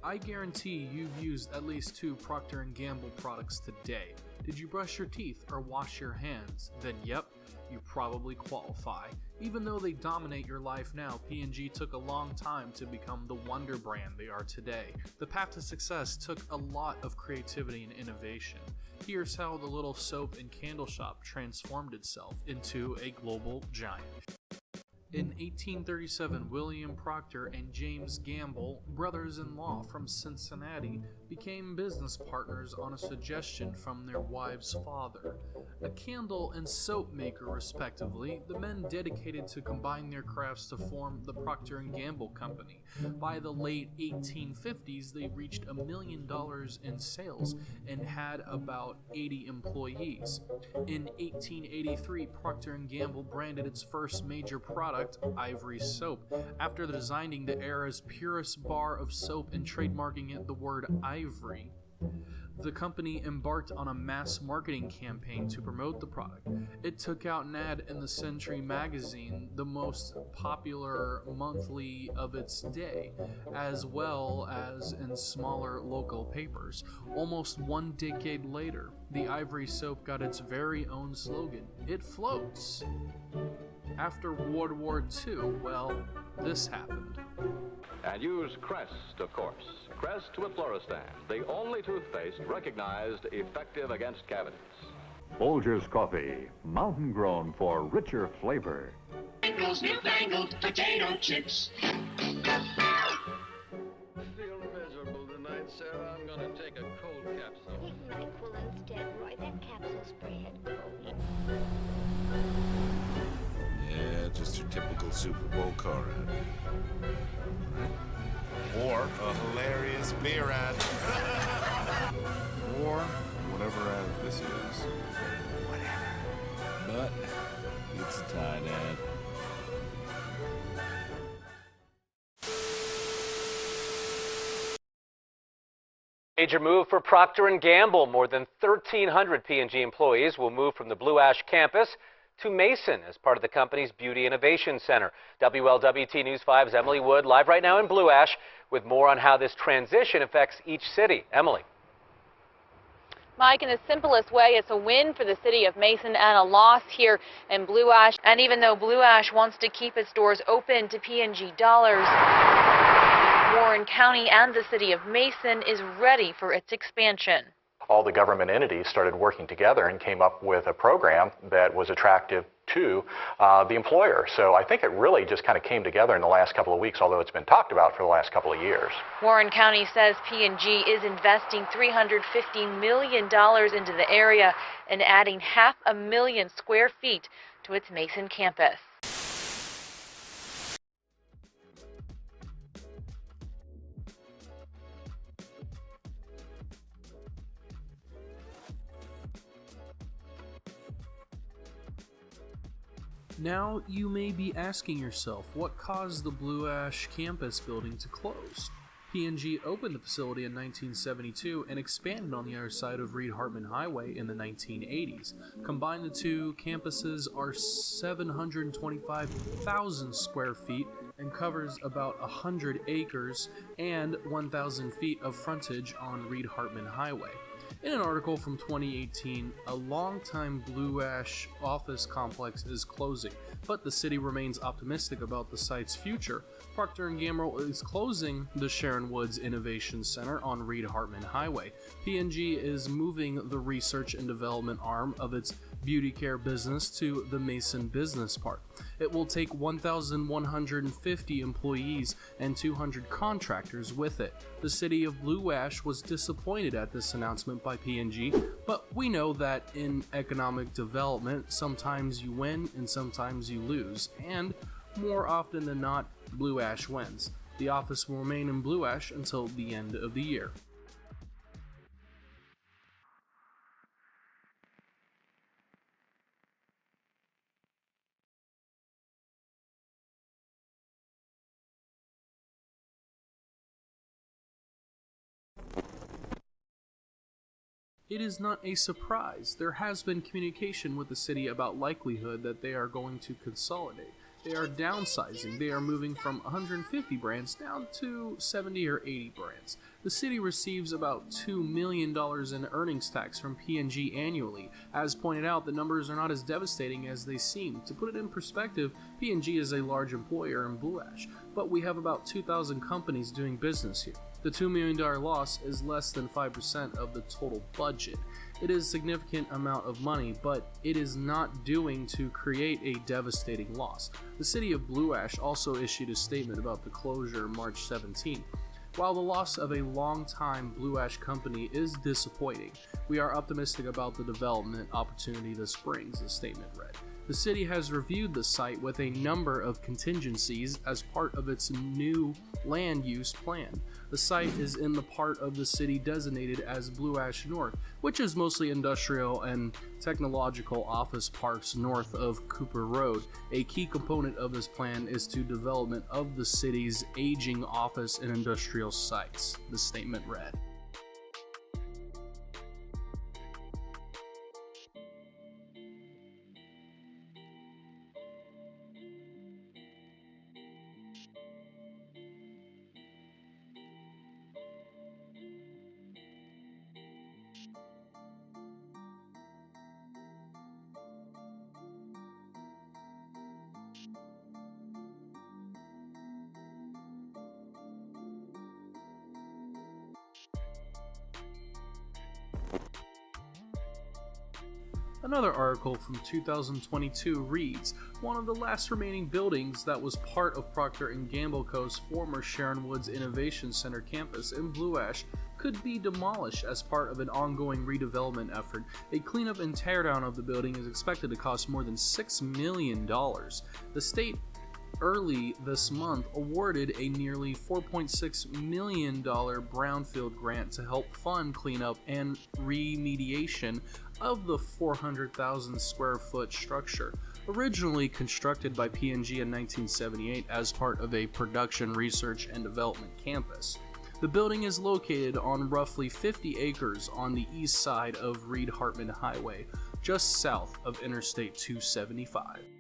I guarantee you've used at least 2 Procter Gamble products today. Did you brush your teeth or wash your hands? Then yep, you probably qualify. Even though they dominate your life now, P&G took a long time to become the wonder brand they are today. The path to success took a lot of creativity and innovation. Here's how the little soap and candle shop transformed itself into a global giant. In 1837, William Procter and James Gamble, brothers-in-law from Cincinnati, became business partners on a suggestion from their wives' father. A candle and soap maker, respectively, the men dedicated to combine their crafts to form the Procter & Gamble Company. By the late 1850s, they reached $1 million in sales and had about 80 employees. In 1883, Procter & Gamble branded its first major product, Ivory soap, after designing the era's purest bar of soap and trademarking it the word ivory. The company embarked on a mass marketing campaign to promote the product. It took out an ad in the Century magazine, the most popular monthly of its day, as well as in smaller local papers. Almost 1 decade later, the Ivory soap got its very own slogan, "It floats." After World War II, well, this happened. And use Crest, of course. Crest with Fluorostan, the only toothpaste recognized effective against cavities. Folgers Coffee, mountain grown for richer flavor. Those newfangled potato chips. I feel miserable tonight, Sarah. I'm gonna take a cold capsule. Take NyQuil instead, Roy. That capsule spray had cold. Yeah, just your typical Super Bowl car ad. Or a hilarious beer ad. Or whatever ad this is. Whatever. But it's a Tide ad. Major move for Procter & Gamble. More than 1,300 P&G employees will move from the Blue Ash campus to Mason as part of the company's Beauty Innovation Center. WLWT News 5's Emily Wood live right now in Blue Ash with more on how this transition affects each city. Emily. Mike, in the simplest way, it's a win for the city of Mason and a loss here in Blue Ash. And even though Blue Ash wants to keep its doors open to P&G dollars, Warren County and the city of Mason is ready for its expansion. All the government entities started working together and came up with a program that was attractive to the employer. So I think it really just kind of came together in the last couple of weeks, although it's been talked about for the last couple of years. Warren County says P&G is investing $350 million into the area and adding 500,000 square feet to its Mason campus. Now, you may be asking yourself, what caused the Blue Ash campus building to close? P&G opened the facility in 1972 and expanded on the other side of Reed-Hartman Highway in the 1980s. Combined, the two campuses are 725,000 square feet and covers about 100 acres and 1,000 feet of frontage on Reed-Hartman Highway. In an article from 2018, a longtime Blue Ash office complex is closing, but the city remains optimistic about the site's future. Procter & Gamble is closing the Sharon Woods Innovation Center on Reed-Hartman Highway. P&G is moving the research and development arm of its beauty care business to the Mason Business Park. It will take 1,150 employees and 200 contractors with it. The city of Blue Ash was disappointed at this announcement by P&G, but we know that in economic development, sometimes you win and sometimes you lose, and more often than not, Blue Ash wins. The office will remain in Blue Ash until the end of the year. It is not a surprise. There has been communication with the city about likelihood that they are going to consolidate. They are downsizing. They are moving from 150 brands down to 70 or 80 brands. The city receives about $2 million in earnings tax from P&G annually. As pointed out, the numbers are not as devastating as they seem. To put it in perspective, P&G is a large employer in Blue Ash, but we have about 2,000 companies doing business here. The $2 million loss is less than 5% of the total budget. It is a significant amount of money, but it is not doing to create a devastating loss. The city of Blue Ash also issued a statement about the closure March 17th. While the loss of a long-time Blue Ash company is disappointing, we are optimistic about the development opportunity this brings, the statement read. The city has reviewed the site with a number of contingencies as part of its new land use plan. The site is in the part of the city designated as Blue Ash North, which is mostly industrial and technological office parks north of Cooper Road. A key component of this plan is to development of the city's aging office and industrial sites, the statement read. Another article from 2022 reads, one of the last remaining buildings that was part of Procter Gamble Co.'s former Sharon Woods Innovation Center campus in Blue Ash could be demolished as part of an ongoing redevelopment effort. A cleanup and teardown of the building is expected to cost more than $6 million. The state early this month awarded a nearly $4.6 million brownfield grant to help fund cleanup and remediation of the 400,000 square foot structure. Originally constructed by P&G in 1978 as part of a production research and development campus. The building is located on roughly 50 acres on the east side of Reed-Hartman Highway, just south of Interstate 275.